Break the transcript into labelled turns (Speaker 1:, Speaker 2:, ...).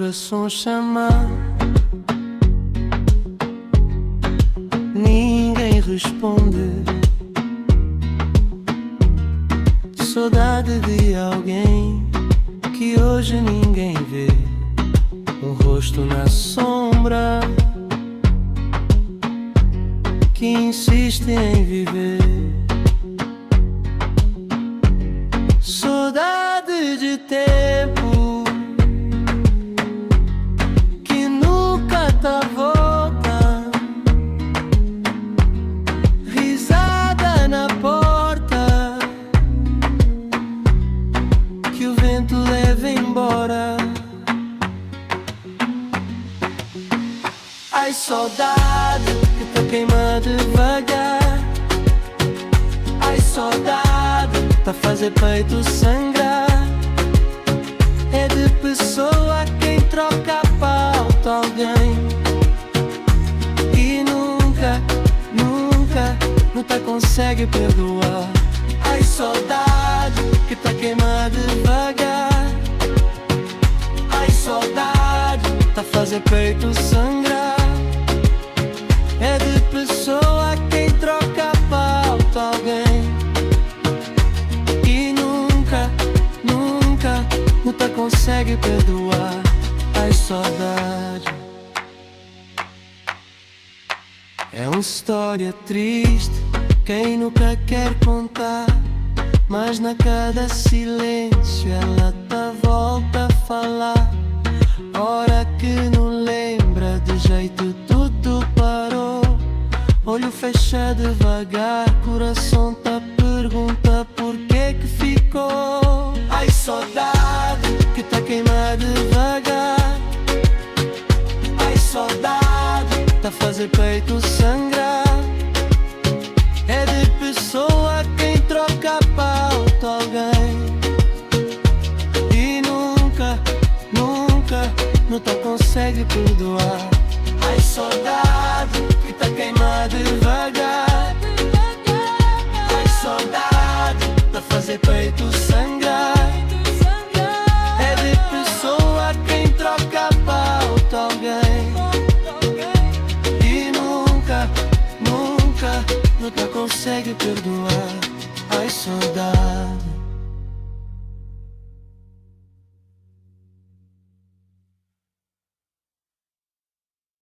Speaker 1: coração chamar, ninguém responde. Saudade de alguém que hoje ninguém vê, um rosto na sombra que insiste em viver. Saudade de tempo que nunca tá volta, risada na porta que o vento leva embora. Ai, saudade que tá queimando devagar. Ai, saudade tá fazer peito sangrar. É de pessoa quem troca pauta alguém e nunca, nunca, nunca consegue perdoar. Ai, saudade que tá queimando devagar. Ai, saudade tá fazer peito sangrar. É de pessoa quem troca pauta alguém e nunca, nunca, nunca consegue perdoar. Ai, saudade é uma história triste, quem nunca quer contar, mas na cada silêncio ela tá volta a falar. Hora que não lembra do jeito tudo parou, olho fecha devagar, coração tá pergunta por que ficou. Ai, saudade que tá queimando devagar. Ai, saudade tá fazer peito sangrar. É de pessoa quem troca pauta alguém e nunca, nunca, nunca consegue perdoar. Ai, saudade que tá queimando devagar. Ai, saudade tá fazer peito sangrar. É de pessoa quem troca pauta alguém e nunca, nunca, nunca consegue perdoar. Ai, saudade.